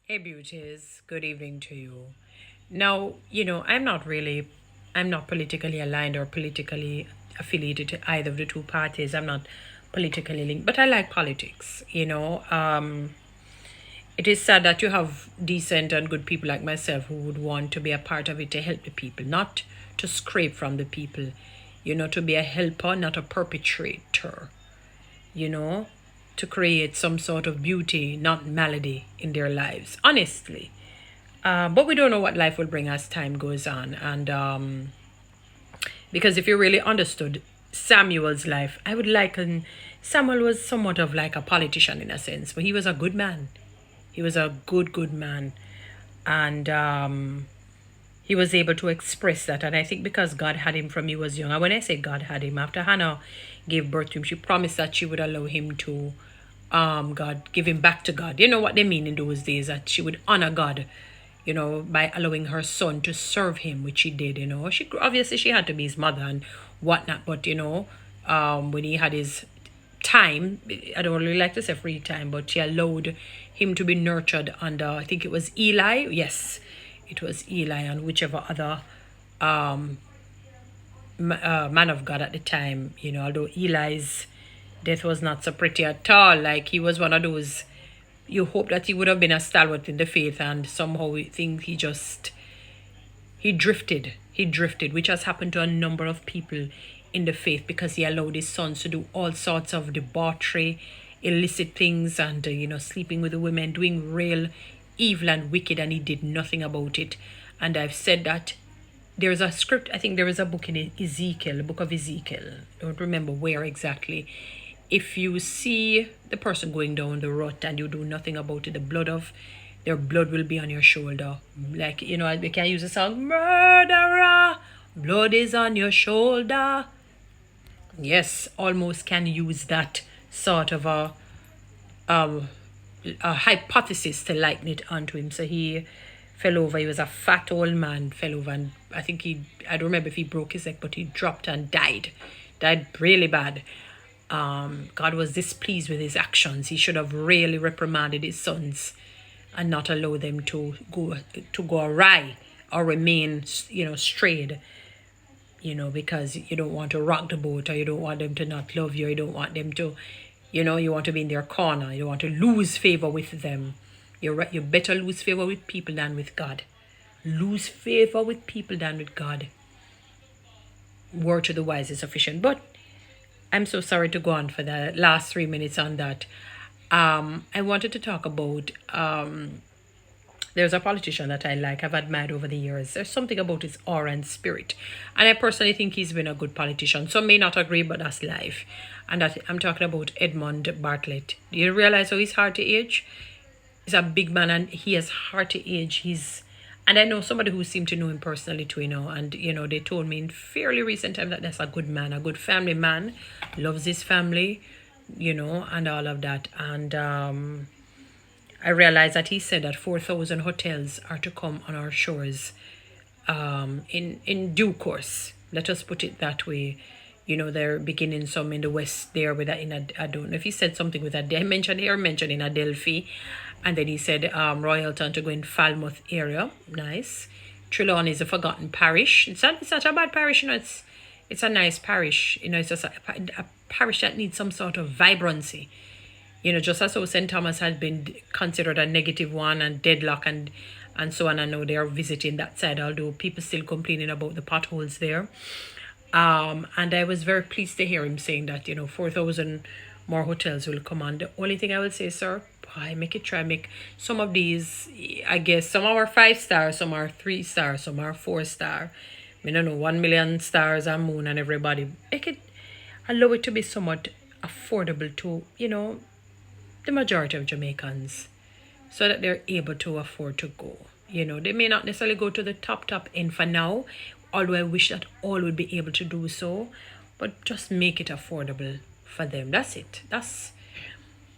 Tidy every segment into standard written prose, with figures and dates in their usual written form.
Hey, beauties. Good evening to you. Now, I'm not politically aligned or politically affiliated to either of the two parties. I'm not politically linked, but I like politics. It is sad that you have decent and good people like myself who would want to be a part of it to help the people, not to scrape from the people, to be a helper, not a perpetrator, you know, to create some sort of beauty, not malady in their lives, honestly. But we don't know what life will bring as time goes on. And because if you really understood Samuel's life, I would liken Samuel was somewhat of like a politician in a sense, but he was a good man. He was a good man. And he was able to express that. And I think because God had him from he was young, and when I say God had him, after Hannah gave birth to him, she promised that she would allow him to God, give him back to God. You know what they mean in those days, that she would honor God, by allowing her son to serve him, which she did. She obviously she had to be his mother and whatnot, but when he had his time, I don't really like to say free time, but she allowed him to be nurtured under, I think it was Eli. Yes, it was Eli and whichever other man of God at the time. Although Eli's death was not so pretty at all. Like, he was one of those, you hope that he would have been a stalwart in the faith, and somehow we think he drifted. He drifted, which has happened to a number of people in the faith, because he allowed his sons to do all sorts of debauchery, illicit things, and sleeping with the women, doing real evil and wicked, and he did nothing about it. And I've said that there's a script, I think there is a book in Ezekiel, the book of Ezekiel, I don't remember where exactly. If you see the person going down the rut and you do nothing about it, their blood will be on your shoulder. Like, we can use the song, murderer, blood is on your shoulder. Yes, almost can use that sort of a hypothesis to liken it onto him. So he fell over. He was a fat old man, fell over, and I don't remember if he broke his neck, but he dropped and died. Died really bad. God was displeased with his actions. He should have really reprimanded his sons and not allow them to go awry or remain, strayed. Because you don't want to rock the boat, or you don't want them to not love you, you don't want them to, you want to be in their corner, you want to lose favor with them. You better lose favor with people than with God. Lose favor with people than with God. Word to the wise is sufficient. But I'm so sorry to go on for the last 3 minutes on that. I wanted to talk about there's a politician that I like, I've admired over the years. There's something about his aura and spirit. And I personally think he's been a good politician. Some may not agree, but that's life. And that I'm talking about Edmund Bartlett. Do you realize how he's hard to age? He's a big man and he has hard to age. And I know somebody who seemed to know him personally too, and they told me in fairly recent time that that's a good man, a good family man, loves his family, and all of that. And I realized that he said that 4,000 hotels are to come on our shores in due course. Let us put it that way. They're beginning some in the west there with that. I don't know if he said something with that. They mentioned in Adelphi, and then he said Royalton to go in Falmouth area. Nice. Trelawney is a forgotten parish. It's not a bad parish. It's a nice parish. It's just a parish that needs some sort of vibrancy. Just as how St. Thomas has been considered a negative one, and deadlock and so on. I know they are visiting that side, although people still complaining about the potholes there. And I was very pleased to hear him saying that, 4,000 more hotels will come on. The only thing I will say, sir, make some of these, I guess some are 5-star, some are 3-star, some are 4-star. I don't know, 1 million stars and moon and everybody. Allow it to be somewhat affordable to, the majority of Jamaicans, so that they're able to afford to go. They may not necessarily go to the top end for now, although I wish that all would be able to do so, but just make it affordable for them. That's it.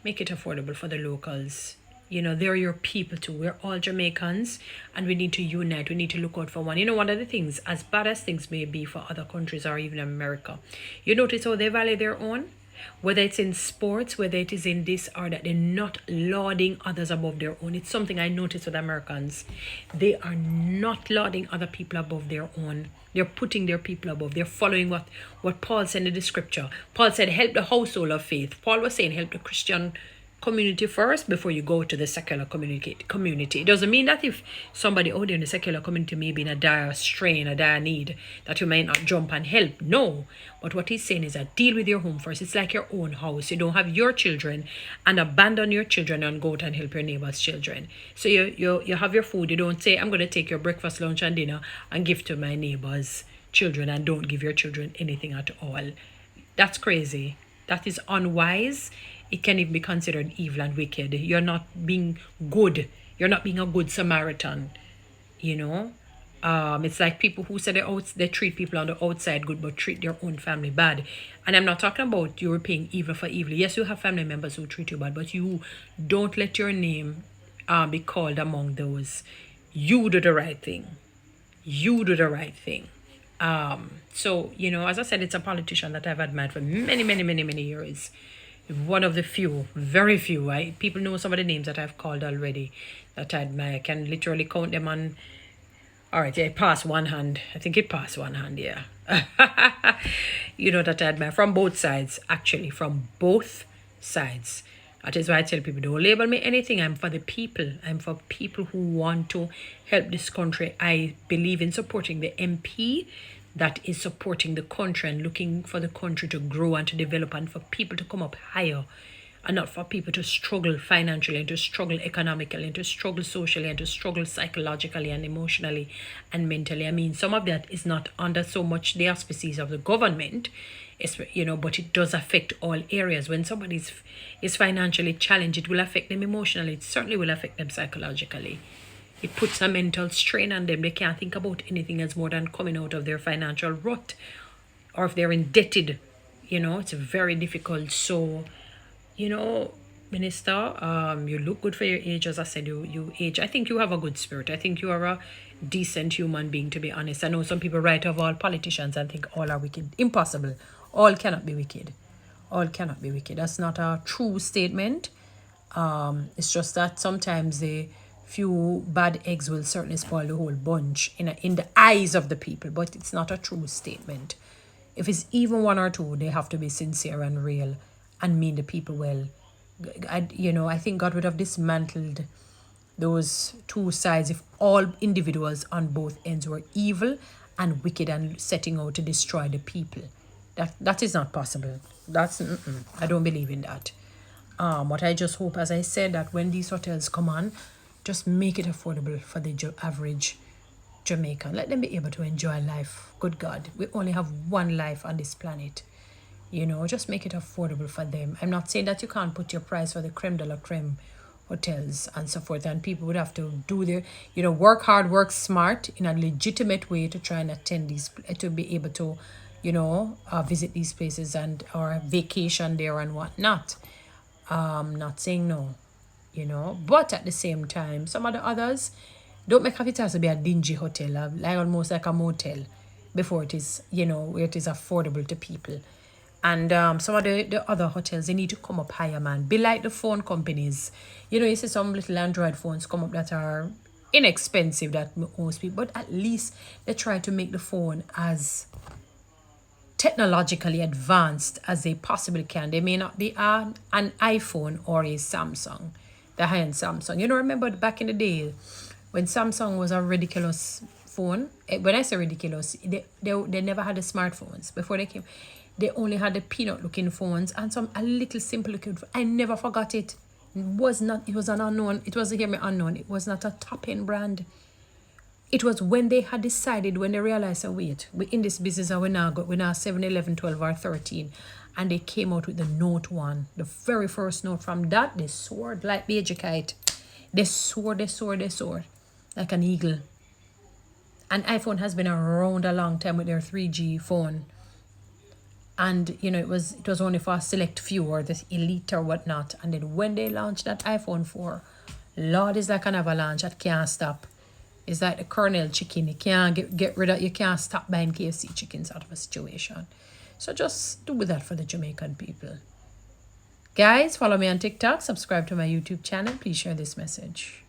Make it affordable for the locals. They're your people too. We're all Jamaicans, and we need to unite. We need to look out for one. One of the things, as bad as things may be for other countries or even America, you notice how they value their own? Whether it's in sports, whether it is in this or that, they're not lauding others above their own. It's something I notice with Americans. They are not lauding other people above their own. They're putting their people above. They're following what Paul said in the scripture. Paul said, help the household of faith. Paul was saying, help the Christian community first before you go to the secular community. It doesn't mean that if somebody out there in the secular community may be in a dire strain, a dire need, that you might not jump and help. No. But what he's saying is that deal with your home first. It's like your own house. You don't have your children and abandon your children and go out and help your neighbor's children. So you have your food. You don't say, I'm going to take your breakfast, lunch, and dinner and give to my neighbor's children, and don't give your children anything at all. That's crazy. That is unwise. It can even be considered evil and wicked. You're not being good. You're not being a good Samaritan. You know? It's like people who say they treat people on the outside good but treat their own family bad. And I'm not talking about you repaying evil for evil. Yes, you have family members who treat you bad, but you don't let your name be called among those. You do the right thing. You do the right thing. So, you know, as I said, it's a politician that I've admired for many years. One of the few, very few. People know some of the names that I've called already that I admire. I can literally count them on. All right, yeah, it passed one hand. I think it passed one hand, yeah. You know, that I admire from both sides, actually, from both sides. That is why I tell people, don't label me anything. I'm for the people. I'm for people who want to help this country. I believe in supporting the MP that is supporting the country and looking for the country to grow and to develop and for people to come up higher, and not for people to struggle financially and to struggle economically and to struggle socially and to struggle psychologically and emotionally and mentally. I mean, some of that is not under so much the auspices of the government, you know, but it does affect all areas. When somebody is financially challenged, it will affect them emotionally. It certainly will affect them psychologically. It puts a mental strain on them. They can't think about anything else more than coming out of their financial rut, or if they're indebted, you know, it's very difficult. So, you know, Minister, you look good for your age. As I said, you age. I think you have a good spirit. I think you are a decent human being, to be honest. I know some people write of all politicians and think all are wicked. Impossible. All cannot be wicked. All cannot be wicked. That's not a true statement. It's just that sometimes the few bad eggs will certainly spoil the whole bunch in the eyes of the people, but it's not a true statement. If it's even one or two, they have to be sincere and real and mean the people well. I think God would have dismantled those two sides if all individuals on both ends were evil and wicked and setting out to destroy the people. That is not possible. I don't believe in that. What I just hope, as I said, that when these hotels come on, just make it affordable for the average Jamaican. Let them be able to enjoy life. Good God, we only have one life on this planet. You know, just make it affordable for them. I'm not saying that you can't put your price for the crème de la crème hotels and so forth, and people would have to do their, work hard, work smart in a legitimate way to try and attend these, to be able to, visit these places and or vacation there and whatnot. Not saying no, but at the same time, some of the others don't make it has to be a dingy hotel, like almost like a motel, before it is, where it is affordable to people. And some of the other hotels, they need to come up higher, man. Be like the phone companies. You see some little Android phones come up that are inexpensive, that most people, but at least they try to make the phone as technologically advanced as they possibly can. They may not be an iPhone or a Samsung, the high-end Samsung. Remember back in the day when Samsung was a ridiculous phone? When I say ridiculous, they never had the smartphones before they came. They only had the peanut-looking phones and a little simple-looking phone. I never forgot it. It was an unknown. It was, hear me, unknown. It was not a top-end brand. It was when they had decided, when they realized, wait, we're in this business and we're now 7, 11, 12, or 13. And they came out with the Note 1. The very first Note. From that, they soared like the kite. They soared like an eagle. And iPhone has been around a long time with their 3G phone. And, it was only for a select few or the elite or whatnot. And then when they launched that iPhone 4, Lord, it's like an avalanche that can't stop. It's like the Colonel chicken. You can't get rid of, you can't stop buying KFC chickens out of a situation. So just do that for the Jamaican people. Guys, follow me on TikTok, subscribe to my YouTube channel. Please share this message.